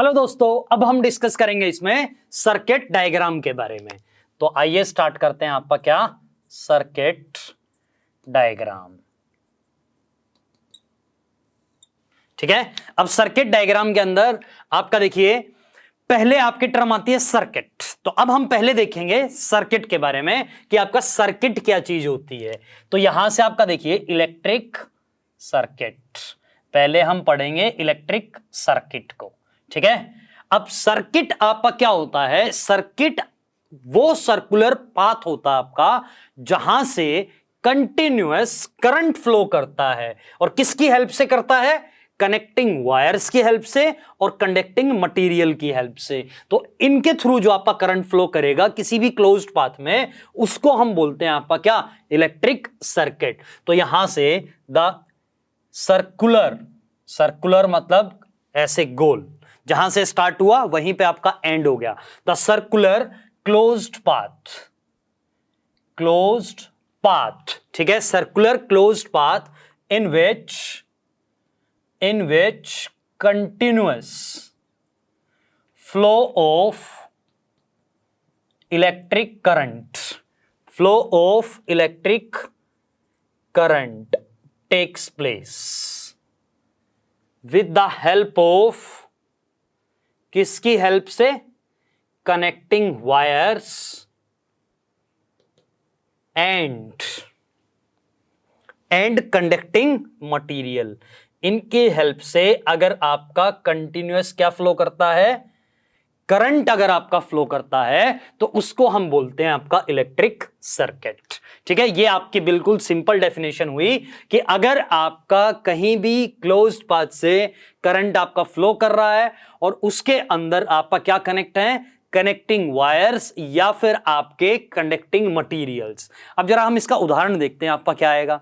Hello दोस्तों, अब हम डिस्कस करेंगे इसमें सर्किट डायग्राम के बारे में। तो आइए स्टार्ट करते हैं आपका क्या सर्किट डायग्राम। ठीक है, अब सर्किट डायग्राम के अंदर आपका देखिए पहले आपकी टर्म आती है सर्किट। तो अब हम पहले देखेंगे सर्किट के बारे में कि आपका सर्किट क्या चीज होती है। तो यहां से आपका देखिए इलेक्ट्रिक सर्किट, पहले हम पढ़ेंगे इलेक्ट्रिक सर्किट को। ठीक है, अब सर्किट आपका क्या होता है? सर्किट वो सर्कुलर पाथ होता है आपका जहां से कंटिन्यूअस करंट फ्लो करता है। और किसकी हेल्प से करता है? कनेक्टिंग वायर्स की हेल्प से और कंडक्टिंग मटेरियल की हेल्प से। तो इनके थ्रू जो आपका करंट फ्लो करेगा किसी भी क्लोज्ड पाथ में, उसको हम बोलते हैं आपका क्या? Electric circuit. तो यहां से द सर्कुलर मतलब ऐसे गोल, जहां से स्टार्ट हुआ वहीं पे आपका एंड हो गया। द सर्कुलर क्लोज्ड पाथ, ठीक है, circular closed path in which continuous flow of electric current takes place with the help of किसकी हेल्प से? Connecting wires and conducting material. इनकी हेल्प से अगर आपका कंटिन्यूअस क्या फ्लो करता है? करंट अगर आपका फ्लो करता है तो उसको हम बोलते हैं आपका इलेक्ट्रिक सर्किट। ठीक है, ये आपकी बिल्कुल सिंपल डेफिनेशन हुई कि अगर आपका कहीं भी क्लोज्ड पाथ से करंट आपका फ्लो कर रहा है और उसके अंदर आपका क्या कनेक्ट है? कनेक्टिंग वायर्स या फिर आपके कंडक्टिंग मटेरियल्स। अब जरा हम इसका उदाहरण देखते हैं, आपका क्या आएगा।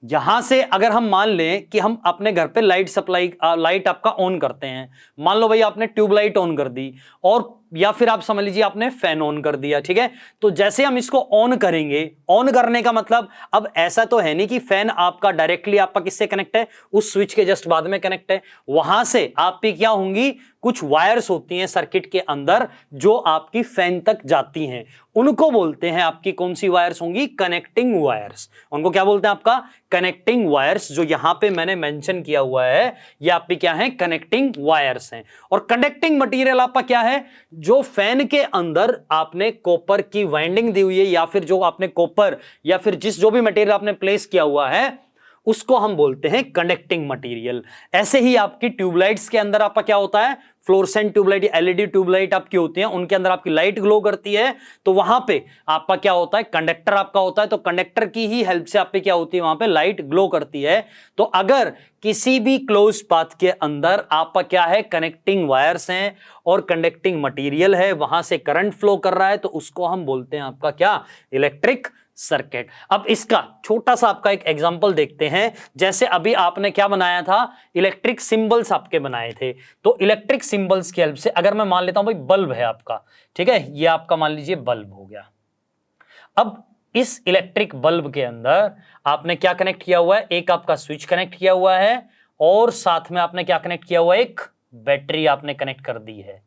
यहां से अगर हम मान लें कि हम अपने घर पे लाइट आपका ऑन करते हैं, मान लो भाई आपने ट्यूबलाइट ऑन कर दी और या फिर आप समझ लीजिए आपने फैन ऑन कर दिया। ठीक है, तो जैसे हम इसको ऑन करेंगे, ऑन करने का मतलब अब ऐसा तो है नहीं कि फैन आपका डायरेक्टली आपका किससे कनेक्ट है? उस स्विच के जस्ट बाद में कनेक्ट है। वहां से आप पे क्या होंगी? कुछ वायर्स होती हैं सर्किट के अंदर जो आपकी फैन तक जाती हैं। उनको बोलते हैं आपकी कौन सी वायर्स होंगी? Connecting wires. उनको क्या बोलते हैं? आपका कनेक्टिंग वायर्स। जो यहां पे मैंने मेंशन किया हुआ है ये आपकी क्या है? कनेक्टिंग वायर्स हैं। और कंडक्टिंग मटेरियल आपका क्या है? जो फैन के अंदर आपने कॉपर की वाइंडिंग दी हुई है या फिर जो आपने कॉपर या फिर जो भी मटेरियल आपने प्लेस किया हुआ है उसको हम बोलते हैं कंडक्टिंग मटेरियल। ऐसे ही आपकी ट्यूबलाइट्स के अंदर आपका क्या होता है? फ्लोरेसेंट ट्यूबलाइट, एलईडी ट्यूबलाइट आपकी होती हैं, उनके अंदर आपकी लाइट ग्लो करती है। तो वहां पे आपका क्या होता है? कंडक्टर आपका होता है। तो कंडक्टर की ही हेल्प से आपकी क्या होती है? वहां पे लाइट ग्लो करती है। तो अगर किसी भी क्लोज्ड पाथ के अंदर आपका क्या है? कनेक्टिंग वायर्स हैं और कंडक्टिंग मटेरियल है, वहां से करंट फ्लो कर रहा है, तो उसको हम बोलते हैं आपका क्या? Electric circuit. अब इसका छोटा सा आपका एक एग्जांपल देखते हैं। जैसे अभी आपने क्या बनाया था? इलेक्ट्रिक सिंबल्स आपके बनाए थे। तो इलेक्ट्रिक सिंबल्स की हेल्प से अगर मैं मान लेता हूं भाई बल्ब है आपका, ठीक है, ये आपका मान लीजिए बल्ब हो गया। अब इस इलेक्ट्रिक बल्ब के अंदर आपने क्या कनेक्ट किया हुआ है? एक आपका स्विच कनेक्ट किया हुआ है और साथ में आपने क्या कनेक्ट किया हुआ है? एक बैटरी आपने कनेक्ट कर दी है।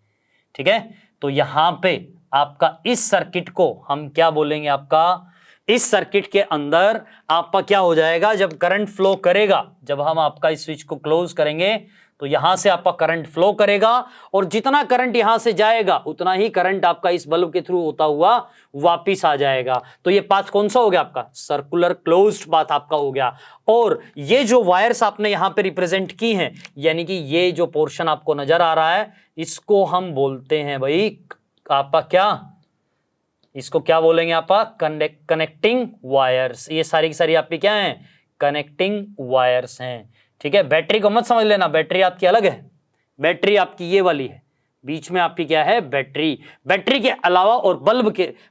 ठीक है, तो यहां पे आपका इस सर्किट को हम क्या बोलेंगे? आपका इस सर्किट के अंदर आपका क्या हो जाएगा? जब करंट फ्लो करेगा, जब हम आपका इस स्विच को क्लोज करेंगे तो यहां से आपका करंट फ्लो करेगा और जितना करंट यहां से जाएगा उतना ही करंट आपका इस बल्ब के थ्रू होता हुआ वापिस आ जाएगा। तो ये पाथ कौन सा हो गया? आपका सर्कुलर क्लोज्ड पाथ आपका हो गया। और ये जो वायर्स आपने यहां पे रिप्रेजेंट की हैं, यानी कि ये जो पोर्शन आपको नजर आ रहा है, इसको हम बोलते हैं भाई आपका क्या? इसको क्या बोलेंगे? आपका कनेक्टिंग वायर्स। ये सारी की सारी आपकी क्या है? कनेक्टिंग वायर्स हैं। ठीक है, बैटरी को मत समझ लेना, बैटरी आपकी अलग है, बैटरी आपकी ये वाली है, बीच में आपकी क्या है? बैटरी के अलावा और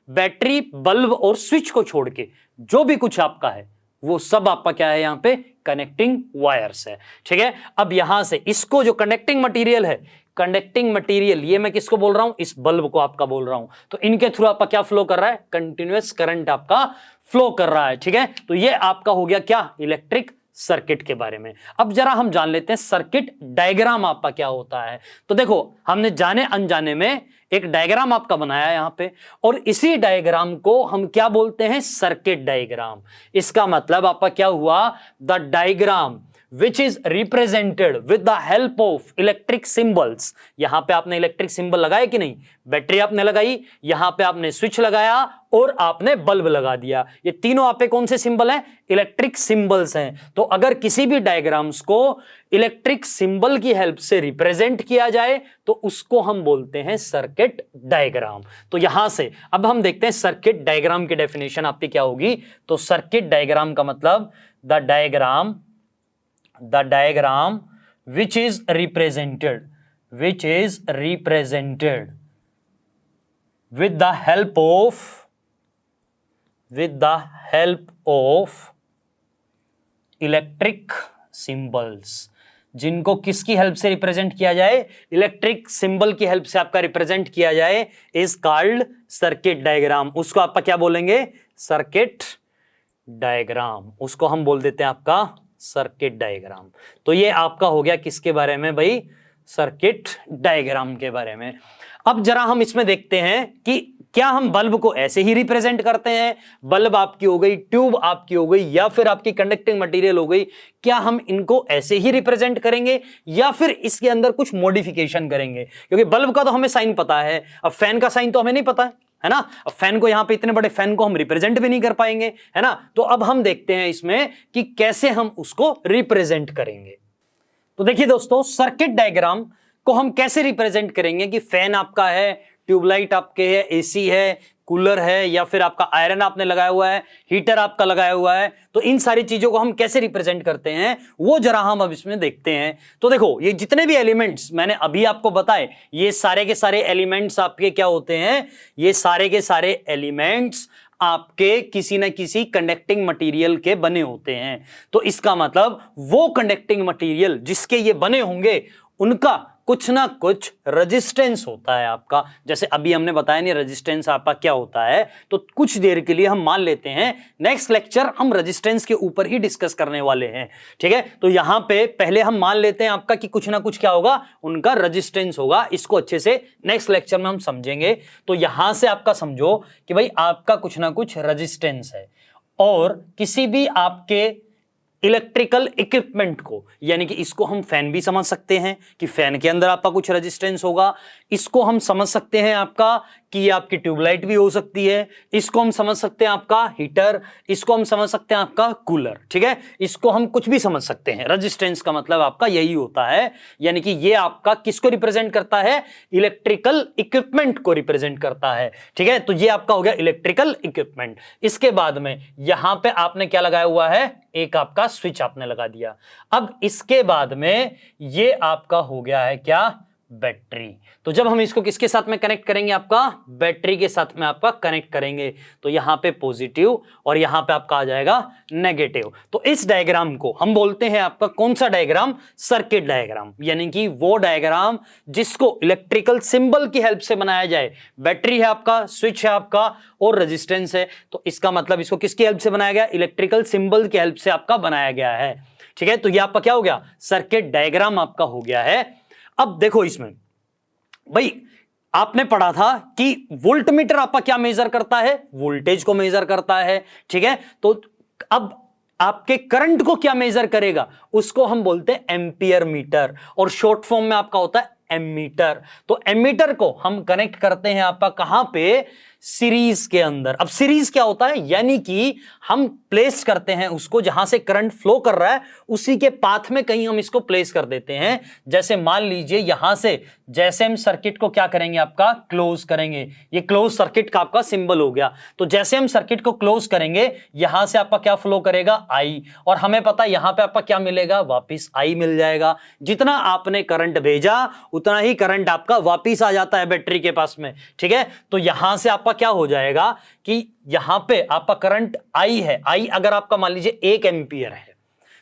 बैटरी, बल्ब और स्विच को छोड़ के जो भी कुछ आपका है वो सब आपका क्या है? यहां पे कनेक्टिंग वायर्स है। ठीक है, अब यहां से इसको जो कनेक्टिंग मटेरियल है, कंडक्टिंग मटेरियल, ये मैं किसको बोल रहा हूं? इस बल्ब को आपका बोल रहा हूं। तो इनके थ्रू आपका क्या फ्लो कर रहा है? कंटिन्यूअस करंट आपका फ्लो कर रहा है। ठीक है, तो ये आपका हो गया क्या? इलेक्ट्रिक सर्किट के बारे में। अब जरा हम जान लेते हैं सर्किट डायग्राम आपका क्या होता है। तो देखो हमने जाने अनजाने में एक डायग्राम आपका बनाया है यहां पे, और इसी डायग्राम को हम क्या बोलते हैं, सर्किट डायग्राम। इसका मतलब आपका क्या हुआ, the diagram which is represented with the help of electric symbols। यहां पे आपने इलेक्ट्रिक सिंबल लगाया कि नहीं, बैटरी आपने लगाई, यहां पे आपने स्विच लगाया और आपने बल्ब लगा दिया। ये तीनों आप पे कौन से सिंबल हैं, इलेक्ट्रिक सिंबल्स हैं। तो अगर किसी भी डायग्राम्स को इलेक्ट्रिक सिंबल की हेल्प से रिप्रेजेंट किया जाए तो उसको हम बोलते हैं सर्किट डायग्राम। तो यहां से अब हम देखते हैं सर्किट डायग्राम की डेफिनेशन आपकी क्या होगी। तो सर्किट डायग्राम का मतलब the diagram which is represented with the help of electric symbols. जिनको किसकी हेल्प से रिप्रेजेंट किया जाए, इलेक्ट्रिक सिंबल की हेल्प से आपका रिप्रेजेंट किया जाए, इज कॉल्ड सर्किट डायग्राम। उसको आपका क्या बोलेंगे, सर्किट डायग्राम। उसको हम बोल देते हैं आपका सर्किट डायग्राम। तो ये आपका हो गया किसके बारे में भाई, सर्किट डायग्राम के बारे में। अब जरा हम इसमें देखते हैं कि क्या हम बल्ब को ऐसे ही रिप्रेजेंट करते हैं, बल्ब आपकी हो गई, ट्यूब आपकी हो गई, या फिर आपकी कंडक्टिंग मटेरियल हो गई, क्या हम इनको ऐसे ही रिप्रेजेंट करेंगे या फिर इसके अंदर कुछ मॉडिफिकेशन करेंगे। क्योंकि बल्ब का तो हमें साइन पता है, अब फैन का साइन तो हमें नहीं पता है ना। अब फैन को यहां पे इतने बड़े फैन को हम रिप्रेजेंट भी नहीं कर पाएंगे, है ना। तो अब हम देखते हैं इसमें कि कैसे हम उसको रिप्रेजेंट करेंगे। तो देखिए दोस्तों, सर्किट डायग्राम को हम कैसे रिप्रेजेंट करेंगे कि फैन आपका है, ट्यूबलाइट आपके है, एसी है, कूलर है, या फिर आपका आयरन आपने लगाया हुआ है, हीटर आपका लगाया हुआ है। तो इन सारी चीजों को हम कैसे रिप्रेजेंट करते हैं वो जरा हम अब इसमें देखते हैं। तो देखो ये जितने भी एलिमेंट्स मैंने अभी आपको बताए, ये सारे के सारे एलिमेंट्स आपके क्या होते हैं, ये सारे के सारे एलिमेंट्स आपके किसी न किसी कंडक्टिंग मटेरियल के बने होते हैं। तो इसका मतलब वो कंडक्टिंग मटेरियल जिसके ये बने होंगे उनका कुछ ना कुछ रेजिस्टेंस होता है आपका। जैसे अभी हमने बताया नहीं रेजिस्टेंस आपका क्या होता है, तो कुछ देर के लिए हम मान लेते हैं नेक्स्ट लेक्चर हम रेजिस्टेंस के ऊपर ही डिस्कस करने वाले हैं, ठीक है। तो यहां पे पहले हम मान लेते हैं आपका कि कुछ ना कुछ क्या होगा, उनका रेजिस्टेंस होगा। इसको अच्छे से नेक्स्ट लेक्चर में हम समझेंगे। तो यहां से आपका समझो कि भाई आपका कुछ ना कुछ रेजिस्टेंस है, और किसी भी आपके इलेक्ट्रिकल इक्विपमेंट को, यानी कि इसको हम फैन भी समझ सकते हैं कि फैन के अंदर आपका कुछ रेजिस्टेंस होगा, इसको हम समझ सकते हैं आपका कि ये आपकी ट्यूबलाइट भी हो सकती है, इसको हम समझ सकते हैं आपका हीटर, इसको हम समझ सकते हैं आपका कूलर, ठीक है। इसको हम कुछ भी समझ सकते हैं। रेजिस्टेंस का मतलब आपका यही होता है, यानी कि ये आपका किसको रिप्रेजेंट करता है, इलेक्ट्रिकल इक्विपमेंट को रिप्रेजेंट करता है, ठीक है। तो ये आपका हो गया इलेक्ट्रिकल इक्विपमेंट। इसके बाद में यहां पे आपने क्या लगाया हुआ है, एक आपका स्विच आपने लगा दिया। अब इसके बाद में ये आपका हो गया है क्या, बैटरी। तो जब हम इसको किसके साथ में कनेक्ट करेंगे, आपका बैटरी के साथ में आपका कनेक्ट करेंगे, तो यहां पे पॉजिटिव और यहां पे आपका आ जाएगा नेगेटिव। तो इस डायग्राम को हम बोलते हैं आपका कौन सा डायग्राम, सर्किट डायग्राम, यानी कि वो डायग्राम जिसको इलेक्ट्रिकल सिंबल की हेल्प से बनाया जाए। बैटरी है आपका, स्विच है आपका और रेजिस्टेंस है, तो इसका मतलब इसको किसकी हेल्प से बनाया गया, इलेक्ट्रिकल सिंबल की हेल्प से आपका बनाया गया है, ठीक है। तो ये आपका क्या हो गया, सर्किट डायग्राम आपका हो गया है। अब देखो इसमें भाई आपने पढ़ा था कि वोल्टमीटर आपका क्या मेजर करता है, वोल्टेज को मेजर करता है, ठीक है। तो अब आपके करंट को क्या मेजर करेगा, उसको हम बोलते हैं एम्पियर मीटर, और शॉर्ट फॉर्म में आपका होता है एमीटर। तो एमीटर को हम कनेक्ट करते हैं आपका कहां पे, सीरीज के अंदर। अब सीरीज क्या होता है, यानी कि हम प्लेस करते हैं उसको जहां से करंट फ्लो कर रहा है उसी के पाथ में कहीं हम इसको प्लेस कर देते हैं। जैसे मान लीजिए यहां से जैसे हम सर्किट को क्या करेंगे, आपका क्लोज करेंगे, ये क्लोज सर्किट का आपका सिंबल हो गया। तो जैसे हम सर्किट को क्लोज करेंगे यहां से आपका क्या फ्लो करेगा, आई, और हमें पता है यहां पे आपका क्या मिलेगा, वापिस आई मिल जाएगा। जितना आपने करंट भेजा उतना ही करंट आपका वापिस आ जाता है बैटरी के पास में, ठीक है। तो यहां से आपका क्या हो जाएगा कि यहां पे आपका करंट आई है, आई अगर आपका मान लीजिए 1 एम्पियर है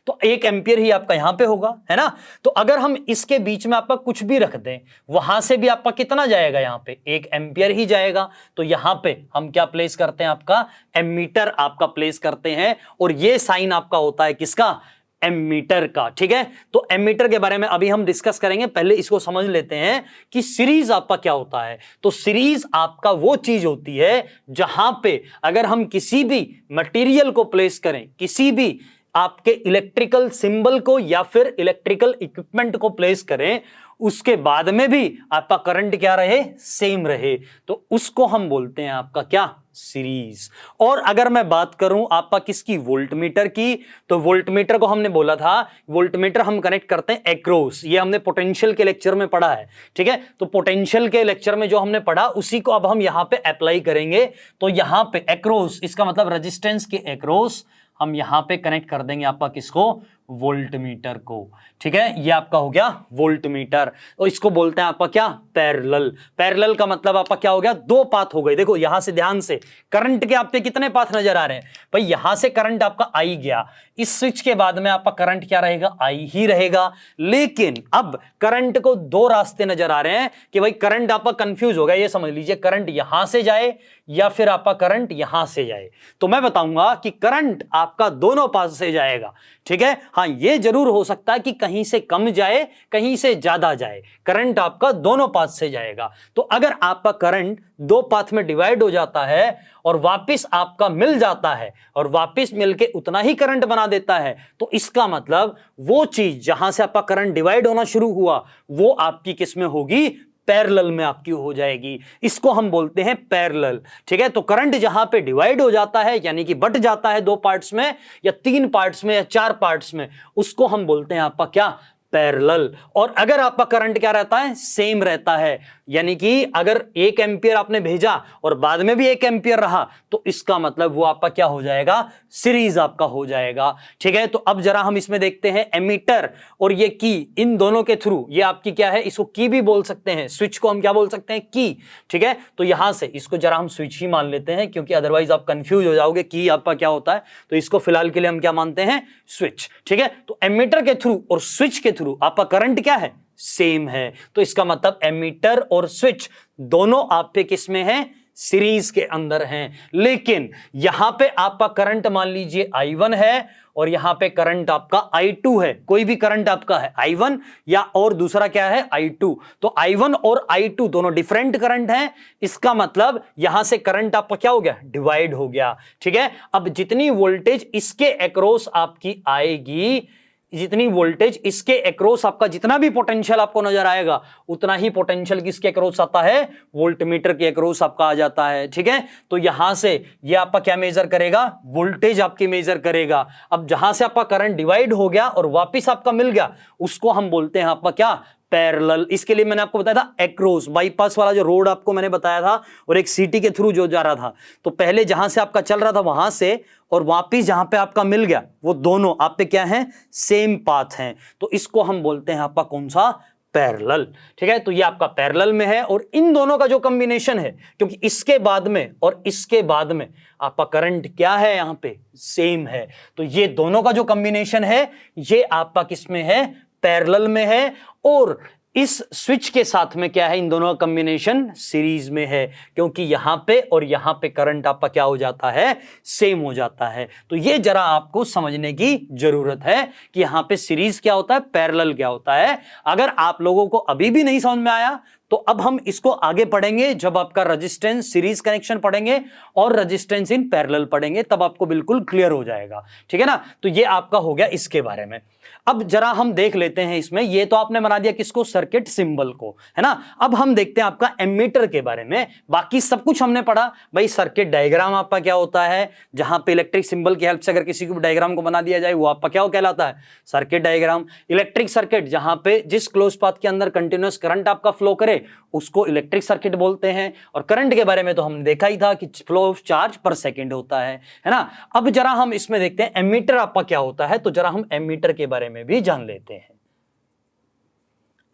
तो 1 एम्पियर ही आपका यहां पे होगा, है ना। तो अगर हम इसके बीच में आपका कुछ भी रख दें वहां से भी आपका कितना जाएगा, यहां पे 1 एम्पियर ही जाएगा। तो यहां पे हम क्या प्लेस करते हैं, आपका एमीटर आपका प्लेस करते हैं, और ये साइन आपका होता है किसका, एमीटर का। ठीक है, तो एमीटर के बारे में अभी हम डिस्कस करेंगे, पहले इसको समझ लेते हैं कि सीरीज आपका क्या होता है। तो सीरीज आपका वो चीज होती है जहां पे अगर हम किसी भी मटेरियल को प्लेस करें, किसी भी आपके इलेक्ट्रिकल सिंबल को या फिर इलेक्ट्रिकल इक्विपमेंट को प्लेस करें, उसके बाद में भी आपका करंट क्या रहे, सेम रहे, तो उसको हम बोलते हैं आपका क्या, सीरीज। और अगर मैं बात करूं आपका किसकी, वोल्टमीटर की, तो वोल्टमीटर को हमने बोला था, वोल्टमीटर हम कनेक्ट करते हैं एक्रॉस, ये हमने पोटेंशियल के लेक्चर में पढ़ा है। ठीक है, तो पोटेंशियल के लेक्चर में जो हमने पढ़ा उसी को अब हम यहां पे अप्लाई करेंगे। तो यहां पे एक्रॉस, इसका मतलब रेजिस्टेंस के एक्रॉस हम यहां पे कनेक्ट कर देंगे आपका किसको, वोल्टमीटर को। ठीक है, ये आपका हो गया वोल्टमीटर, और इसको बोलते हैं आपका क्या, पैरेलल। पैरेलल का मतलब आपका क्या हो गया, दो पाथ हो गए। देखो यहां से ध्यान से, करंट के आपके कितने पाथ नजर आ रहे हैं भाई, यहां से करंट आपका आई गया, इस स्विच के बाद में आपका करंट क्या रहेगा, आई ही रहेगा। लेकिन अब करंट को दो रास्ते नजर आ रहे हैं कि भाई करंट आपका कंफ्यूज हो गया, ये समझ लीजिए करंट यहां से जाए या फिर आपका करंट यहां से जाए। तो मैं बताऊंगा कि करंट आपका दोनों पास से जाएगा। ठीक है, हाँ ये जरूर हो सकता है कि कहीं से कम जाए कहीं से ज्यादा जाए, करंट आपका दोनों पाथ से जाएगा। तो अगर आपका करंट दो पाथ में डिवाइड हो जाता है और वापस आपका मिल जाता है और वापस मिलके उतना ही करंट बना देता है, तो इसका मतलब वो चीज जहां से आपका करंट डिवाइड होना शुरू हुआ वो आपकी किस में होगी, पैरेलल में आपकी हो जाएगी। इसको हम बोलते हैं पैरेलल। ठीक है, तो करंट जहां पे डिवाइड हो जाता है यानी कि बट जाता है दो पार्ट्स में या तीन पार्ट्स में या चार पार्ट्स में, उसको हम बोलते हैं आपका क्या, पैरेलल। और अगर आपका करंट क्या रहता है, सेम रहता है, यानी कि अगर 1 एम्पियर आपने भेजा और बाद में भी 1 एम्पियर रहा, तो इसका मतलब वो आपका क्या हो जाएगा, सीरीज आपका हो जाएगा। ठीक है, तो अब जरा हम इसमें देखते हैं एमीटर और ये की, इन दोनों के थ्रू ये आपकी क्या है, इसको की भी बोल सकते हैं, स्विच को हम क्या बोल सकते हैं, की। ठीक है, तो यहां से इसको जरा हम स्विच ही मान लेते हैं क्योंकि अदरवाइज आप कंफ्यूज हो जाओगे की आपका क्या होता है, तो इसको फिलहाल के लिए हम क्या मानते हैं, स्विच। ठीक है, तो एमीटर के थ्रू और स्विच के थ्रू आपका करंट क्या है, सेम है। तो इसका मतलब एमीटर और स्विच दोनों आप पे किस में है, सीरीज के अंदर हैं। लेकिन यहां पे आपका करंट मान लीजिए I1 है और यहां पे करंट आपका I2 है, कोई भी करंट आपका है I1 या और दूसरा क्या है I2, तो I1 और I2 दोनों डिफरेंट करंट हैं। इसका मतलब यहां से करंट आपका क्या हो गया, डिवाइड हो गया। ठीक है, अब जितनी वोल्टेज इसके अक्रॉस आपकी आएगी, जितनी वोल्टेज इसके अक्रॉस आपका जितना भी पोटेंशियल आपको नजर आएगा, उतना ही पोटेंशियल किसके अक्रॉस आता है, वोल्टमीटर के अक्रॉस आपका आ जाता है। ठीक है, तो यहां से ये आपका क्या मेजर करेगा, वोल्टेज आपकी मेजर करेगा। अब जहां से आपका करंट डिवाइड हो गया और वापिस आपका मिल गया, उसको हम बोलते हैं आपका क्या, पैरेलल। इसके लिए मैंने आपको बताया था एक्रॉस, बाईपास वाला जो रोड आपको मैंने बताया था और एक सिटी के थ्रू जो जा रहा था, तो पहले जहां से आपका चल रहा था वहां से और वापिस जहां पे आपका मिल गया, वो दोनों आप पे क्या हैं, सेम पाथ हैं, तो इसको हम बोलते हैं आपका कौन सा, पैरेलल। ठीक है, तो ये आपका पैरेलल में है और इन दोनों का जो कॉम्बिनेशन है, क्योंकि इसके बाद में और इसके बाद में आपका करंट क्या है, यहां पे सेम है, तो ये दोनों का जो कॉम्बिनेशन है ये आपका किस में है, पैरेलल में है। और इस स्विच के साथ में क्या है, इन दोनों का कॉम्बिनेशन सीरीज में है, क्योंकि यहां पे और यहां पे करंट आपका क्या हो जाता है, सेम हो जाता है। तो ये जरा आपको समझने की जरूरत है कि यहां पे सीरीज क्या होता है, पैरेलल क्या होता है। अगर आप लोगों को अभी भी नहीं समझ में आया तो अब हम इसको आगे पढ़ेंगे, जब आपका रेजिस्टेंस सीरीज कनेक्शन पढ़ेंगे और रेजिस्टेंस इन पैरेलल पढ़ेंगे, तब आपको बिल्कुल क्लियर हो जाएगा। ठीक है ना, तो ये आपका हो गया इसके बारे में। अब जरा हम देख लेते हैं इसमें, ये तो आपने बना दिया किसको, सर्किट सिंबल को, है ना। अब हम देखते हैं आपका एमीटर के बारे में। बाकी सब कुछ हमने पढ़ा भाई, सर्किट डायग्राम आपका क्या होता है, जहां पे इलेक्ट्रिक सिंबल की हेल्प से अगर किसी को डायग्राम को बना दिया जाए वो आपका क्या कहलाता है, सर्किट डायग्राम। इलेक्ट्रिक सर्किट जहां पे जिस क्लोज पाथ के अंदर कंटिन्यूअस करंट आपका फ्लो करे उसको इलेक्ट्रिक सर्किट बोलते हैं। और करंट के बारे में तो हमने देखा ही था कि फ्लो ऑफ चार्ज पर सेकंड होता है ना। अब जरा हम इसमें देखते हैं एमीटर आपका क्या होता है, तो जरा हम एमीटर के बारे में भी जान लेते हैं।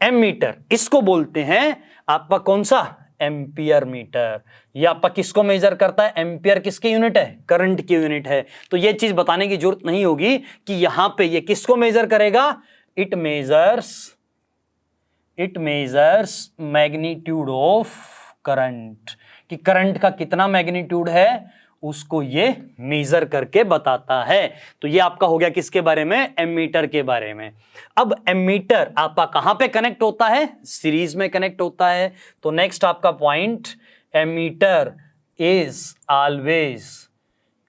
एमीटर इसको बोलते हैं आपका कौन सा, एम्पियर मीटर। ये आपका किसको मेजर करता है, एम्पियर किसकी यूनिट है, करंट की यूनिट है। तो ये चीज बताने की जरूरत नहीं होगी कि यहां पे ये किसको मेजर करेगा, it measures magnitude of current, कि करंट का कितना मैग्नीट्यूड है उसको ये मेजर करके बताता है। तो ये आपका हो गया किसके बारे में? एमीटर के बारे में। अब एमीटर आपका कहां पे कनेक्ट होता है? सीरीज में कनेक्ट होता है। तो नेक्स्ट आपका point, ammeter is always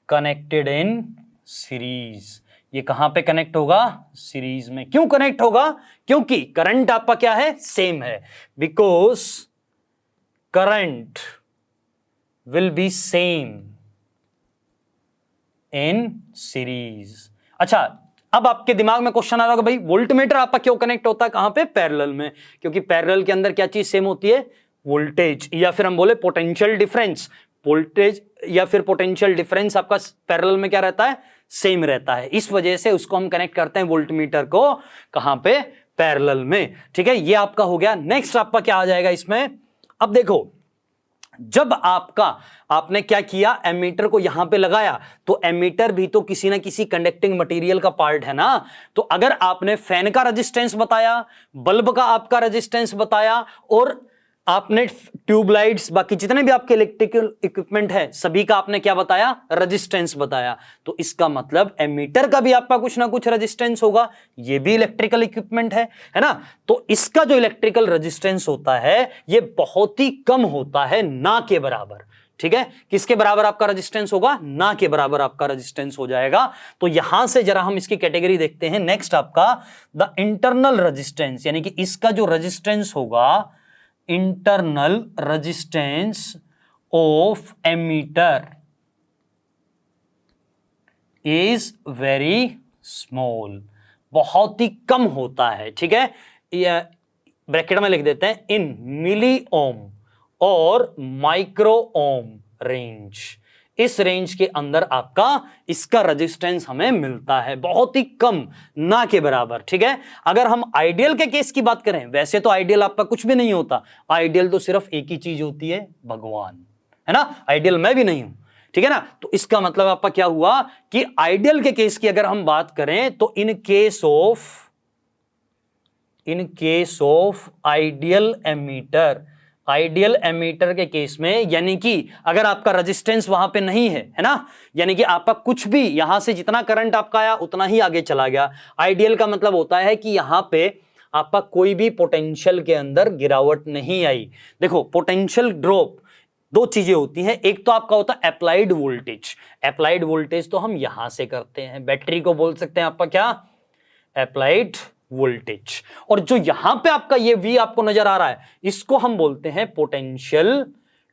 connected in series. ये कहां पे कनेक्ट होगा? सीरीज में। क्यों कनेक्ट होगा? क्योंकि करंट आपका क्या है? सेम है। Because current will be same in series. अच्छा, अब आपके दिमाग में क्वेश्चन आ रहा होगा, भाई वोल्टमीटर आपका क्यों कनेक्ट होता है? कहां पे? पैरेलल में। क्योंकि पैरेलल के अंदर क्या चीज सेम होती है? वोल्टेज, या फिर हम बोले पोटेंशियल डिफरेंस। वोल्टेज या फिर पोटेंशियल डिफरेंस आपका पैरेलल में क्या रहता है? सेम रहता है। इस वजह से उसको हम कनेक्ट करते हैं वोल्टमीटर को कहां पे? पैरेलल में। ठीक है, ये आपका हो गया। नेक्स्ट आपका क्या आ जाएगा इसमें? अब देखो, जब आपने क्या किया, एमीटर को यहां पे लगाया, तो एमीटर भी तो किसी ना किसी कंडक्टिंग मटेरियल का पार्ट है ना। तो अगर आपने फैन का रेजिस्टेंस बताया, बल्ब का आपका रेजिस्टेंस बताया, और आपने ट्यूबलाइट्स, बाकी जितने भी आपके इलेक्ट्रिकल इक्विपमेंट है, सभी का आपने क्या बताया? रेजिस्टेंस बताया। तो इसका मतलब एमीटर का भी आपका कुछ ना कुछ रेजिस्टेंस होगा। ये भी इलेक्ट्रिकल इक्विपमेंट है ना। तो इसका जो इलेक्ट्रिकल रेजिस्टेंस होता है ये बहुत ही कम होता है, ना के बराबर। ठीक है, किसके बराबर आपका रेजिस्टेंस होगा? ना के बराबर आपका रेजिस्टेंस हो जाएगा। तो यहां से जरा हम इसकी कैटेगरी देखते हैं। नेक्स्ट आपका द इंटरनल रेजिस्टेंस, यानी कि इसका जो रेजिस्टेंस होगा, internal resistance of ammeter is very small, बहुत ही कम होता है। ठीक है, ब्रैकेट में लिख देते हैं इन मिली ओम और माइक्रो ओम रेंज। इस रेंज के अंदर आपका इसका रेजिस्टेंस हमें मिलता है, बहुत ही कम, ना के बराबर। ठीक है, अगर हम आइडियल के केस की बात करें, वैसे तो आइडियल आपका कुछ भी नहीं होता। आइडियल तो सिर्फ एक ही चीज होती है, भगवान, है ना। आइडियल मैं भी नहीं हूं, ठीक है ना। तो इसका मतलब आपका क्या हुआ कि आइडियल के केस की अगर हम बात करें, तो in case of ideal ammeter के केस में, यानी कि अगर आपका रेजिस्टेंस वहां पे नहीं है ना, यानी कि आपका कुछ भी यहां से जितना करंट आपका आया उतना ही आगे चला गया। आइडियल का मतलब होता है कि यहां पे आपका कोई भी पोटेंशियल के अंदर गिरावट नहीं आई। देखो, पोटेंशियल ड्रॉप दो चीजें होती हैं। एक तो आपका होता है अप्लाइड वोल्टेज। अप्लाइड वोल्टेज तो हम यहां से करते हैं, बैटरी को बोल सकते हैं आपका क्या? Applied voltage. और जो यहां पे आपका ये V आपको नजर आ रहा है, इसको हम बोलते हैं पोटेंशियल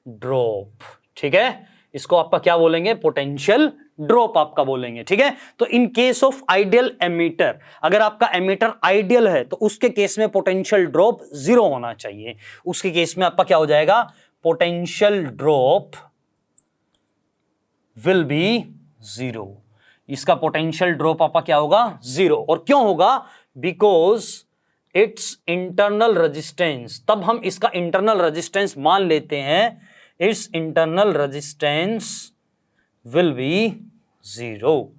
ड्रॉप। ठीक है, इसको आपका क्या बोलेंगे? पोटेंशियल ड्रॉप आपका बोलेंगे। ठीक है, तो in case of ideal ammeter, अगर आपका एमीटर आइडियल है तो उसके केस में पोटेंशियल ड्रॉप 0 होना चाहिए। उसके केस में आपका क्या हो जाएगा? Potential drop will be 0। इसका पोटेंशियल ड्रॉप आपका क्या होगा? 0। और क्यों होगा? बिकॉज इट्स इंटरनल रेजिस्टेंस, तब हम इसका इंटरनल रेजिस्टेंस मान लेते हैं, it's internal resistance will be 0।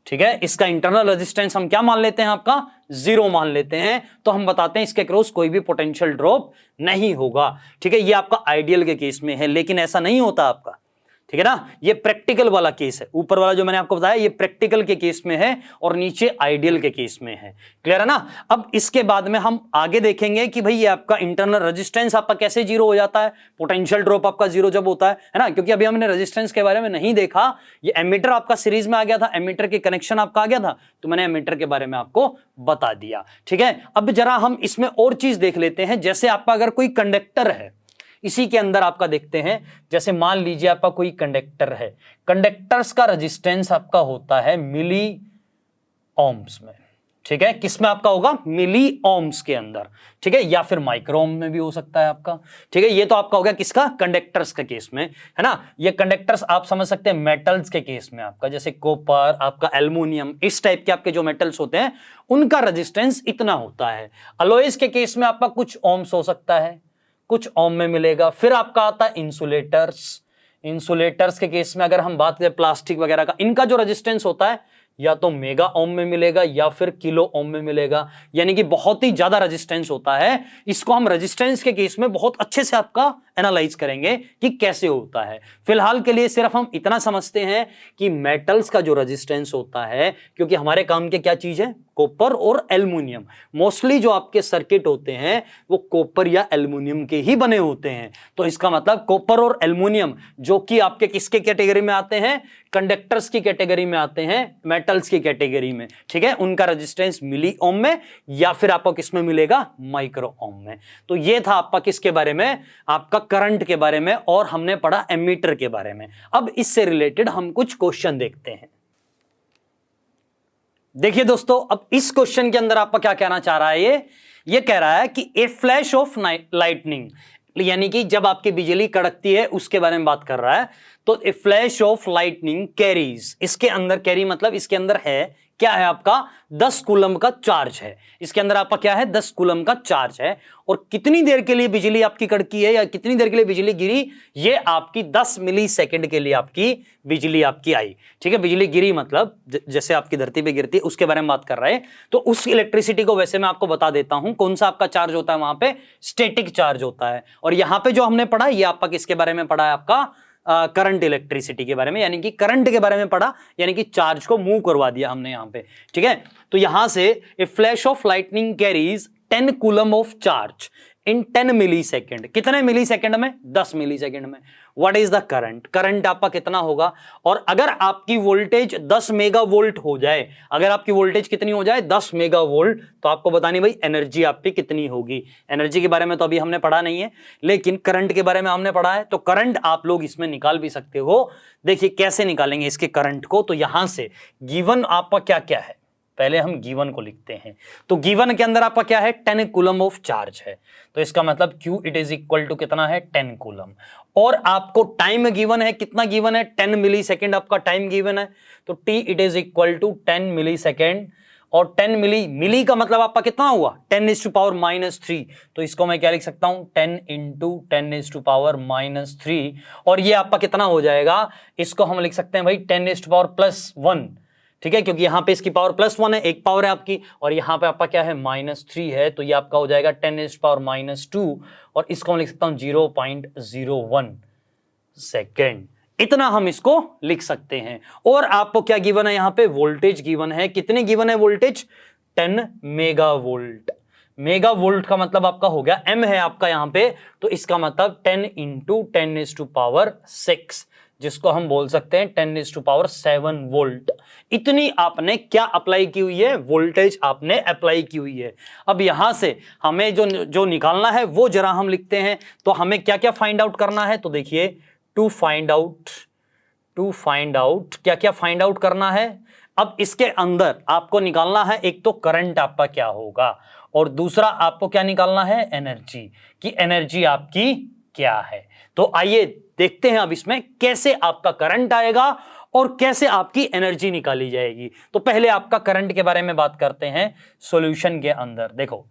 ठीक है, इसका इंटरनल रेजिस्टेंस हम क्या मान लेते हैं? आपका 0 मान लेते हैं। तो हम बताते हैं इसके क्रॉस कोई भी पोटेंशियल ड्रॉप नहीं होगा। ठीक है, ये आपका आइडियल के केस में है, लेकिन ऐसा नहीं होता आपका। ठीक है ना, ये प्रैक्टिकल वाला केस है। ऊपर वाला जो मैंने आपको बताया ये प्रैक्टिकल के केस में है और नीचे आइडियल के केस में है। क्लियर है ना। अब इसके बाद में हम आगे देखेंगे कि भाई ये आपका इंटरनल रेजिस्टेंस आपका कैसे 0 हो जाता है, पोटेंशियल ड्रॉप आपका 0 जब होता है ना। क्योंकि अभी हमने रेजिस्टेंस के बारे में नहीं देखा, ये एमीटर आपका सीरीज में आ गया था, एमीटर के कनेक्शन आपका आ गया था, तो मैंने एमीटर के बारे में आपको बता दिया। ठीक है, अब जरा हम इसमें और चीज देख लेते हैं। जैसे आपका अगर कोई कंडक्टर है, इसी के अंदर आपका देखते हैं, जैसे मान लीजिए आपका कोई कंडक्टर है, कंडक्टर्स का रेजिस्टेंस आपका होता है मिली ओम्स में। ठीक है, किसमें आपका होगा? मिली ओम्स के अंदर। ठीक है, या फिर माइक्रो ओम में भी हो सकता है आपका। ठीक है, ये तो आपका हो गया किसका? कंडक्टर्स के केस में, है ना। ये कंडक्टर्स आप समझ सकते हैं मेटल्स के केस में आपका, जैसे कॉपर, आपका एल्युमिनियम, इस टाइप के आपके जो मेटल्स होते हैं उनका रेजिस्टेंस इतना होता है। अलॉयज के केस में आपका कुछ ओम्स हो सकता है, कुछ ओम में मिलेगा। फिर आपका आता है इंसुलेटर्स। इंसुलेटर्स के केस में अगर हम बात करें प्लास्टिक वगैरह का, इनका जो रेजिस्टेंस होता है या तो मेगा ओम में मिलेगा या फिर किलो ओम में मिलेगा, यानी कि बहुत ही ज्यादा रेजिस्टेंस होता है। इसको हम रेजिस्टेंस के केस में बहुत अच्छे से आपका एनालाइज करेंगे कि कैसे होता है। फिलहाल के लिए सिर्फ हम इतना समझते हैं कि मेटल्स का जो रेजिस्टेंस होता है, क्योंकि हमारे काम के क्या चीज है, कॉपर और एल्युमिनियम, मोस्टली जो आपके सर्किट होते हैं वो कॉपर या एल्युमिनियम के ही बने होते हैं। तो इसका मतलब कॉपर और एल्युमिनियम जो कि आपके किसके कैटेगरी में आते हैं, कंडक्टर्स की कैटेगरी में आते हैं, मेटल्स की कैटेगरी में, ठीक है। उनका रेजिस्टेंस मिली ओम में या फिर आपको किसमें मिलेगा, माइक्रो ओम में। तो ये था आपका किसके बारे में, आपका करंट के बारे में, और हमने पढ़ा एमीटर के बारे में। अब इससे रिलेटेड हम कुछ क्वेश्चन देखते हैं। देखिए दोस्तों, अब इस क्वेश्चन के अंदर आपका क्या कहना चाह रहा है, ये कह रहा है कि ए फ्लैश ऑफ लाइटनिंग, यानी कि जब आपकी बिजली कड़कती है उसके बारे में बात कर रहा है। तो ए फ्लैश ऑफ लाइटनिंग कैरीज, इसके अंदर कैरी मतलब इसके अंदर है क्या है, आपका 10 कूलम का चार्ज है। इसके अंदर आपका क्या है, 10 कूलम का चार्ज है। और कितनी देर के लिए बिजली आपकी कड़की है या कितनी देर के लिए बिजली गिरी, ये आपकी 10 मिली सेकेंड के लिए आपकी बिजली आपकी आई, ठीक है। बिजली गिरी मतलब जैसे आपकी धरती पे गिरती है उसके बारे में बात कर रहे हैं। तो उस इलेक्ट्रिसिटी को वैसे मैं आपको बता देता हूं कौन सा आपका चार्ज होता है, वहां पे स्टैटिक चार्ज होता है। और यहां पे जो हमने पढ़ा ये आपका किसके बारे में पढ़ा है, आपका करंट इलेक्ट्रिसिटी के बारे में, यानी कि करंट के बारे में पढ़ा, यानी कि चार्ज को मूव करवा दिया हमने यहां पे, ठीक है। तो यहां से a flash of lightning carries 10 coulomb of charge in 10 millisecond, कितने मिली सेकेंड में, 10 मिली सेकेंड में। What is the current, current आपका कितना होगा। और अगर आपकी वोल्टेज 10 मेगा वोल्ट हो जाए, अगर आपकी वोल्टेज कितनी हो जाए, 10 मेगा वोल्ट, तो आपको बतानी भाई एनर्जी आपकी कितनी होगी। एनर्जी के बारे में तो अभी हमने पढ़ा नहीं है, लेकिन करंट के बारे में हमने पढ़ा है। तो करंट आप लोग इसमें निकाल भी सकते हो। देखिए कैसे निकालेंगे इसके करंट को, तो यहां से गिवन आपका क्या क्या है, पहले हम गिवन को लिखते हैं। तो गिवन के अंदर आपका क्या है, 10 कूलम ऑफ चार्ज है। तो इसका मतलब Q it is equal to कितना है, 10 कूलम। और आपको टाइम गिवन है, कितना गिवन है, 10 मिली सेकेंड आपका टाइम गिवन है। तो T it is equal to 10 millisecond. और 10 मिली का मतलब आपका कितना हुआ, 10⁻⁻3। तो इसको मैं क्या लिख सकता हूं, 10 × 10⁻⁻3। और ये आपका कितना हो जाएगा, इसको हम लिख सकते हैं भाई 10⁻+1, ठीक है, क्योंकि यहां पे इसकी पावर +1 है, एक पावर है आपकी, और यहां पे आपका क्या है, -3 है। तो ये आपका हो जाएगा 10⁻⁻2, और इसको हम लिख सकता हूं 0.01 सेकेंड। इतना हम इसको लिख सकते हैं। और आपको क्या गिवन है, यहां पे वोल्टेज गिवन है, कितने गिवन है voltage, 10 mega volt. Mega volt का मतलब आपका हो गया, m है आपका यहां पे, तो इसका मतलब 10 × 10⁻6, जिसको हम बोल सकते हैं 10⁻7 वोल्ट। इतनी आपने क्या अप्लाई की हुई है, वोल्टेज आपने अप्लाई की हुई है। अब यहां से हमें जो निकालना है वो जरा हम लिखते हैं। तो हमें क्या क्या फाइंड आउट करना है, तो देखिए टू फाइंड आउट क्या क्या फाइंड आउट करना है। अब इसके अंदर आपको निकालना है, एक तो करंट आपका क्या होगा, और दूसरा आपको क्या निकालना है, एनर्जी, कि एनर्जी आपकी क्या है। तो आइए देखते हैं अब इसमें कैसे आपका करंट आएगा और कैसे आपकी एनर्जी निकाली जाएगी। तो पहले आपका करंट के बारे में बात करते हैं सॉल्यूशन के अंदर। देखो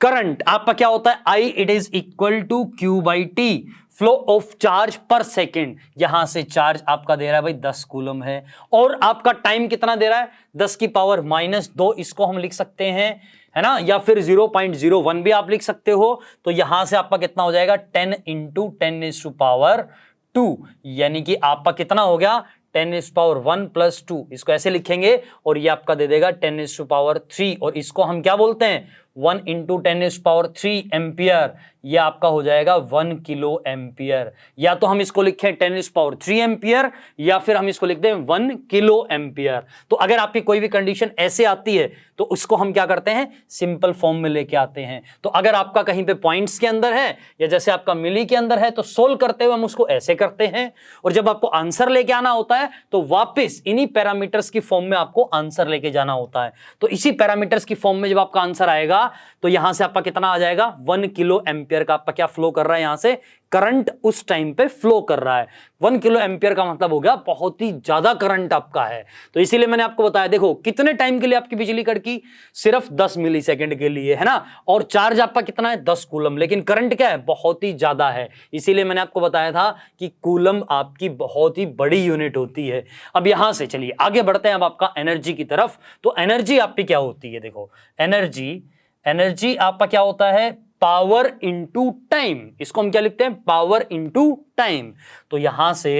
करंट आपका क्या होता है, I it is equal to Q/T, flow of charge per second. यहां से चार्ज आपका दे रहा है भाई 10 कूलम है, और आपका टाइम कितना दे रहा है, 10⁻⁻2, इसको हम लिख सकते हैं, है ना, या फिर 0.01 भी आप लिख सकते हो। तो यहां से आपका कितना हो जाएगा, 10 × 10⁻², यानी कि आपका कितना हो गया, 10⁻1 + 2, इसको ऐसे लिखेंगे, और ये आपका दे देगा 10⁻3, और इसको हम क्या बोलते हैं, 1 × 10⁻3 एम्पियर। ये आपका हो जाएगा 1 किलो एम्पियर। या तो हम इसको लिखें 10⁻3 एम्पियर, या फिर हम इसको लिख दें 1 किलो एम्पियर। तो अगर आपकी कोई भी कंडीशन ऐसे आती है तो उसको हम क्या करते हैं, सिंपल फॉर्म में लेके आते हैं। तो अगर आपका कहीं पे पॉइंट्स के अंदर है या जैसे आपका मिली के अंदर है, तो सोल्व करते हुए हम उसको ऐसे करते हैं, और जब आपको आंसर लेके आना होता है तो वापस इन्हीं पैरामीटर्स की फॉर्म में आपको आंसर लेके जाना होता है। तो इसी पैरामीटर्स की फॉर्म में जब आपका आंसर आएगा तो यहां से आपका कितना आ जाएगा, 1 किलो एम्पियर का आपका क्या फ्लो कर रहा है, यहां से करंट उस टाइम पे फ्लो कर रहा है। 1 किलो एम्पियर का मतलब हो गया बहुत ही ज्यादा करंट आपका है। तो इसीलिए मैंने आपको बताया, देखो कितने टाइम के लिए आपकी बिजली कड़की की सिर्फ 10 मिली सेकेंड के लिए, है ना, और चार्ज आपका कितना है 10 कूलम, लेकिन करंट क्या है बहुत ही ज्यादा है, इसीलिए मैंने आपको बताया था कि कूलम आपकी बहुत ही बड़ी यूनिट होती है। अब यहां से चलिए आगे बढ़ते हैं अब आपका एनर्जी की तरफ। तो एनर्जी आपकी क्या होती है, देखो एनर्जी आपका क्या होता है, पावर इंटू टाइम, इसको हम क्या लिखते हैं, पावर इंटू टाइम। तो यहां से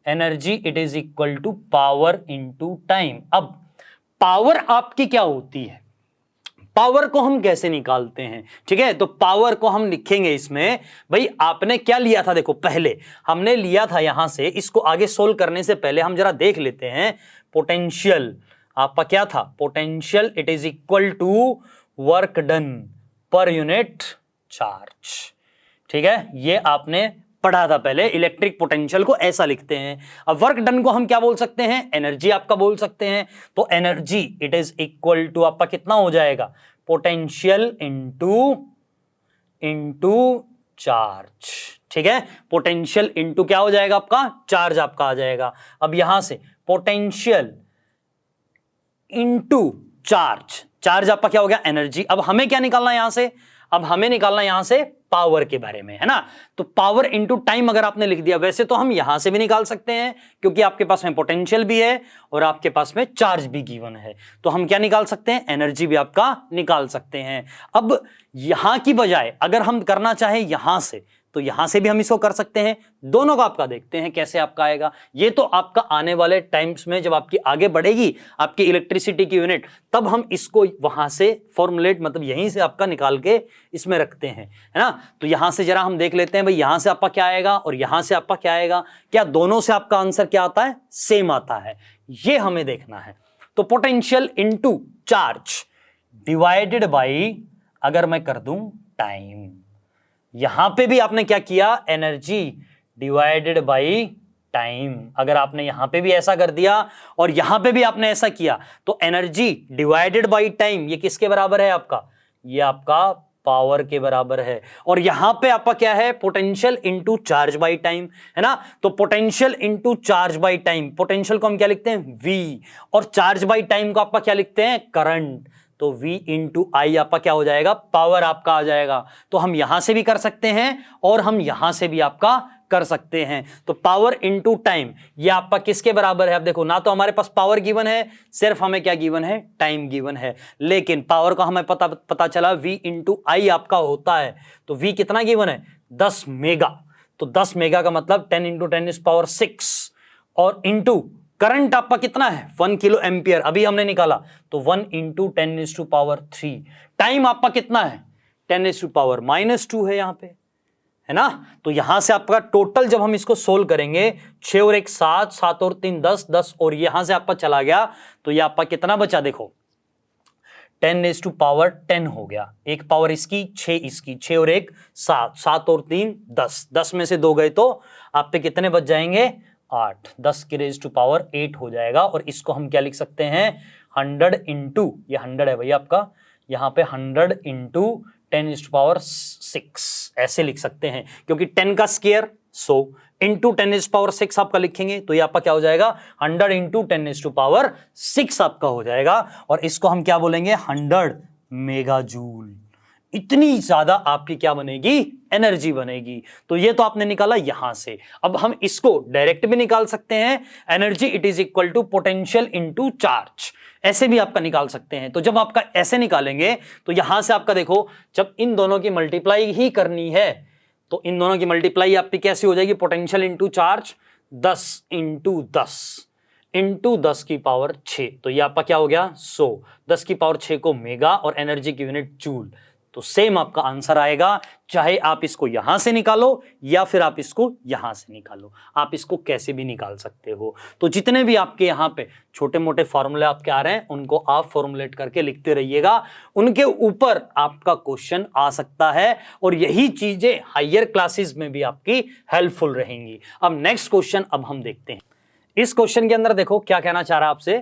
energy it is equal to power into time. अब पावर आपकी क्या होती है, पावर को हम कैसे निकालते हैं, ठीक है, तो पावर को हम लिखेंगे इसमें, भाई आपने क्या लिया था, देखो पहले हमने लिया था यहां से, इसको आगे सोल्व करने से पहले हम जरा देख लेते हैं पोटेंशियल आपका क्या था, potential it is equal to work done per unit charge, ठीक है, ये आपने पढ़ा था पहले, इलेक्ट्रिक पोटेंशियल को ऐसा लिखते हैं। अब वर्क डन को हम क्या बोल सकते हैं, एनर्जी आपका बोल सकते हैं। तो energy it is equal to आपका कितना हो जाएगा, पोटेंशियल इंटू चार्ज, ठीक है, पोटेंशियल इंटू क्या हो जाएगा आपका, चार्ज आपका आ जाएगा। अब यहां से पोटेंशियल इंटू चार्ज, चार्ज आपका क्या हो गया, एनर्जी। अब हमें क्या निकालना है यहां से, अब हमें निकालना यहां से पावर के बारे में, है ना, तो पावर इंटू टाइम अगर आपने लिख दिया, वैसे तो हम यहां से भी निकाल सकते हैं क्योंकि आपके पास में पोटेंशियल भी है और आपके पास में चार्ज भी गिवन है, तो हम क्या निकाल सकते हैं, एनर्जी भी आपका निकाल सकते हैं। अब यहां की बजाय अगर हम करना चाहे यहां से, तो यहां से भी हम इसको कर सकते हैं, दोनों का आपका देखते हैं कैसे आपका आएगा। ये तो आपका आने वाले टाइम्स में जब आपकी आगे बढ़ेगी आपकी इलेक्ट्रिसिटी की यूनिट, तब हम इसको वहां से फॉर्मुलेट मतलब यहीं से आपका निकाल के इसमें रखते हैं, है ना। तो यहां से जरा हम देख लेते हैं भाई यहां से आपका क्या आएगा और यहां से आपका क्या आएगा, क्या दोनों से आपका आंसर क्या आता है, सेम आता है, ये हमें देखना है। तो potential into charge divided by अगर मैं कर दूं टाइम, यहां पे भी आपने क्या किया, एनर्जी डिवाइडेड बाई टाइम, अगर आपने यहां पे भी ऐसा कर दिया और यहां पे भी आपने ऐसा किया, तो एनर्जी डिवाइडेड बाई टाइम ये किसके बराबर है आपका, ये आपका पावर के बराबर है। और यहां पे आपका क्या है, potential into charge by time, है ना, तो potential into charge by time, potential को हम क्या लिखते हैं, V, और चार्ज बाई टाइम को आपका क्या लिखते हैं, करंट, तो V इंटू आई आपका क्या हो जाएगा, पावर आपका आ जाएगा। तो हम यहां से भी कर सकते हैं और हम यहां से भी आपका कर सकते हैं। तो पावर इंटू टाइम ये आपका किसके बराबर है, अब देखो ना तो हमारे पास पावर गिवन है, सिर्फ हमें क्या गिवन है, टाइम गिवन है, लेकिन पावर का हमें पता चला V इंटू आई आपका होता है। तो V कितना गिवन है, 10 मेगा, तो 10 मेगा का मतलब 10 इंटू 10 इज पावर 6, और इंटू करंट आपका कितना है 1 किलो एम्पियर, अभी हमने निकाला, तो 1 into 10 is to power 3। Time आपका कितना है 10 इज टू पावर -2 है यहां पे, है ना। तो यहां से आपका टोटल जब हम इसको सोल्व करेंगे 6 और 1 7, 7 और 3 10, 10 और यहां से आपका चला गया, तो ये आपका कितना बचा, देखो 10 इज टू पावर 10 हो गया, एक पावर इसकी 6 इसकी, 6 और 1 7, 7 और 3 10, 10 में से 2 गए तो आप पे कितने बच जाएंगे, 8, 10 की रेज टू पावर 8 हो जाएगा। और इसको हम क्या लिख सकते हैं, 100 इंटू, ये 100 है भैया आपका, यहाँ पे 100 इंटू 10 इज टू पावर 6 ऐसे लिख सकते हैं, क्योंकि 10 का स्क्वायर 100 इंटू 10 इज पावर 6 आपका लिखेंगे, तो ये आपका क्या हो जाएगा, 100 इंटू 10 इज टू पावर 6 आपका हो जाएगा। और इसको हम क्या बोलेंगे, 100 मेगा जूल, इतनी ज्यादा आपकी क्या बनेगी, एनर्जी बनेगी। तो ये तो आपने निकाला यहां से। अब हम इसको डायरेक्ट भी निकाल सकते हैं, energy it is equal to potential into charge, ऐसे भी आपका निकाल सकते हैं। तो जब आपका ऐसे निकालेंगे तो यहां से आपका देखो, जब इन दोनों की मल्टीप्लाई ही करनी है तो इन दोनों की मल्टीप्लाई आपकी कैसी हो जाएगी, potential into charge 10 into 10 into 10 की पावर 6, तो ये आपका क्या हो गया 100, 10 की पावर 6 को मेगा और एनर्जी की यूनिट जूल। तो सेम आपका आंसर आएगा, चाहे आप इसको यहां से निकालो या फिर आप इसको यहां से निकालो, आप इसको कैसे भी निकाल सकते हो। तो जितने भी आपके यहाँ पे छोटे मोटे फॉर्मूले आपके आ रहे हैं उनको आप फॉर्मुलेट करके लिखते रहिएगा, उनके ऊपर आपका क्वेश्चन आ सकता है और यही चीजें हायर क्लासेस में भी आपकी हेल्पफुल रहेंगी। अब नेक्स्ट क्वेश्चन अब हम देखते हैं। इस क्वेश्चन के अंदर देखो क्या कहना चाह रहा है आपसे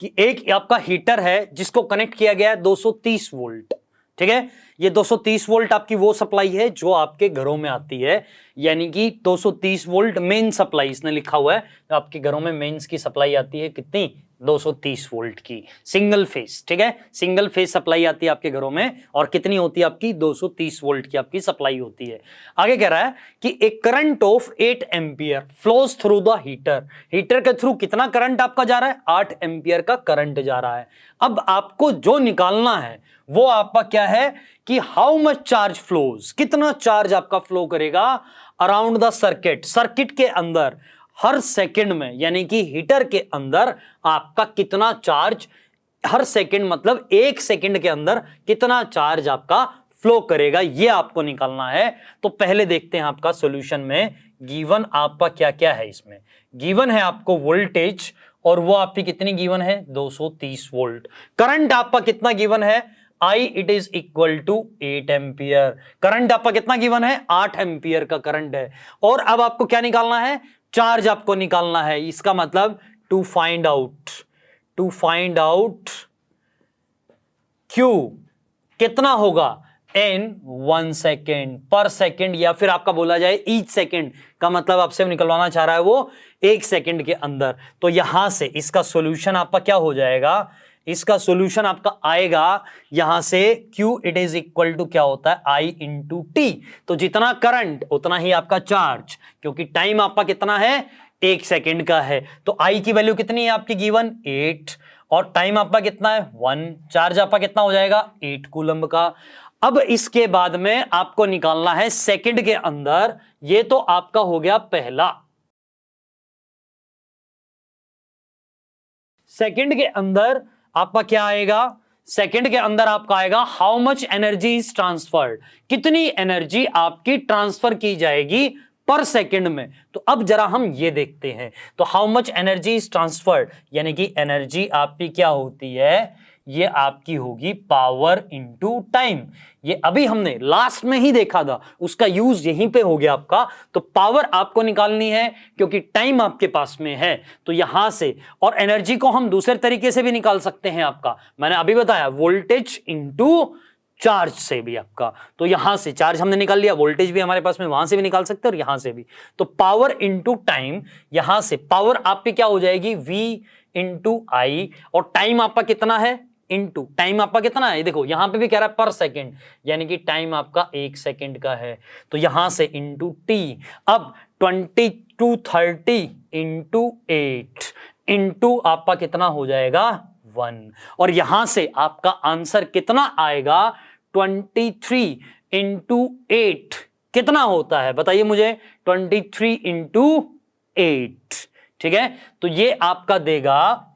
कि एक आपका हीटर है जिसको कनेक्ट किया गया है 230 वोल्ट, ठीक है। ये 230 वोल्ट आपकी वो सप्लाई है जो आपके घरों में आती है, यानी कि 230 वोल्ट मेन सप्लाई इसने लिखा हुआ है, तो आपके घरों में मेंस की सप्लाई आती है कितनी 230 वोल्ट की सिंगल फेस, ठीक है, सिंगल फेस सप्लाई आती है आपके घरों में और कितनी होती है आपकी 230 वोल्ट की आपकी सप्लाई होती है। आगे कह रहा है कि एक current of 8 ampere flows through the heater, heater के थ्रू कितना करंट आपका जा रहा है, 8 एम्पियर का करंट जा रहा है। अब आपको जो निकालना है वो आपका क्या है कि हाउ मच चार्ज फ्लोज, कितना चार्ज आपका फ्लो करेगा अराउंड द सर्किट, सर्किट के अंदर हर सेकंड में, यानी कि हीटर के अंदर आपका कितना चार्ज हर सेकंड, मतलब 1 सेकंड के अंदर कितना चार्ज आपका फ्लो करेगा, ये आपको निकालना है। तो पहले देखते हैं आपका सॉल्यूशन में गिवन आपका क्या क्या है। इसमें गिवन है आपको वोल्टेज, और वो आपकी कितनी गिवन है 230 वोल्ट। करंट आपका कितना गिवन है, I it is equal to 8 ampere. Current आपका कितना गिवन है, 8 एम्पियर का करंट है। और अब आपको क्या निकालना है, चार्ज आपको निकालना है। इसका मतलब टू फाइंड आउट Q कितना होगा in 1 सेकेंड पर सेकेंड, या फिर आपका बोला जाए ईच सेकेंड का मतलब आपसे निकलवाना चाह रहा है वो 1 सेकेंड के अंदर। तो यहां से इसका सॉल्यूशन आपका क्या हो जाएगा, इसका सॉल्यूशन आपका आएगा यहां से Q it is equal to क्या होता है I इंटू टी। तो जितना करंट उतना ही आपका चार्ज, क्योंकि टाइम आपका कितना है 1 सेकेंड का है। तो I की वैल्यू कितनी है आपकी गिवन 8, और टाइम आपका कितना है 1, चार्ज आपका कितना हो जाएगा 8 कूलम्ब का। अब इसके बाद में आपको निकालना है सेकंड के अंदर, ये तो आपका हो गया पहला। सेकंड के अंदर आपका क्या आएगा, सेकंड के अंदर आपका आएगा how much energy is transferred, कितनी एनर्जी आपकी ट्रांसफर की जाएगी पर सेकंड में। तो अब जरा हम ये देखते हैं, तो how much energy is transferred, यानी कि एनर्जी आपकी क्या होती है, ये आपकी होगी पावर इनटू टाइम। ये अभी हमने लास्ट में ही देखा था, उसका यूज यहीं पे हो गया आपका। तो पावर आपको निकालनी है क्योंकि टाइम आपके पास में है, तो यहां से, और एनर्जी को हम दूसरे तरीके से भी निकाल सकते हैं आपका, मैंने अभी बताया वोल्टेज इनटू चार्ज से भी आपका। तो यहां से चार्ज हमने निकाल लिया, वोल्टेज भी हमारे पास में, वहां से भी निकाल सकते हैं और यहां से भी। तो पावर इनटू टाइम, यहां से पावर आपकी क्या हो जाएगी V इंटू आई, और टाइम आपका कितना है इनटू टाइम आपका कितना है, देखो यहां पे भी कह रहा है पर सेकंड, यानी कि टाइम आपका 1 सेकंड का है। तो यहां से इनटू टी। अब 2230 इंटू 8 इंटू आपका कितना हो जाएगा 1, और यहां से आपका आंसर कितना आएगा 23 इंटू 8 कितना होता है बताइए मुझे, 23 इंटू 8, ठीक है। तो ये आपका देगा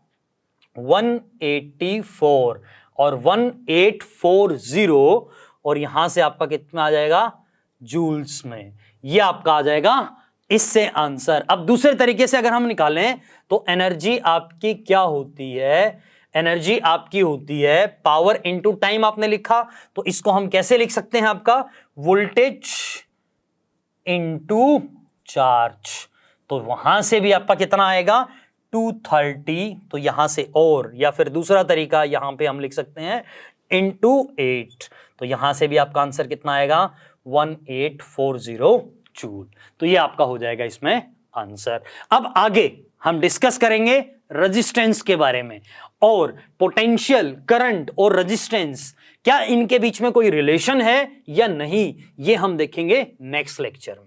184 और 1840, और यहां से आपका कितना आ जाएगा जूल्स में, ये आपका आ जाएगा इससे आंसर। अब दूसरे तरीके से अगर हम निकालें तो एनर्जी आपकी क्या होती है, एनर्जी आपकी होती है पावर इनटू टाइम, आपने लिखा तो इसको हम कैसे लिख सकते हैं, आपका वोल्टेज इनटू चार्ज। तो वहां से भी आपका कितना आएगा 230, तो यहां से, और या फिर दूसरा तरीका यहां पे हम लिख सकते हैं इनटू 8, तो यहां से भी आपका आंसर कितना आएगा 1840 जूल। तो ये आपका हो जाएगा इसमें आंसर। अब आगे हम डिस्कस करेंगे रेजिस्टेंस के बारे में, और पोटेंशियल, करंट और रेजिस्टेंस, क्या इनके बीच में कोई रिलेशन है या नहीं, ये हम देखेंगे नेक्स्ट लेक्चर में।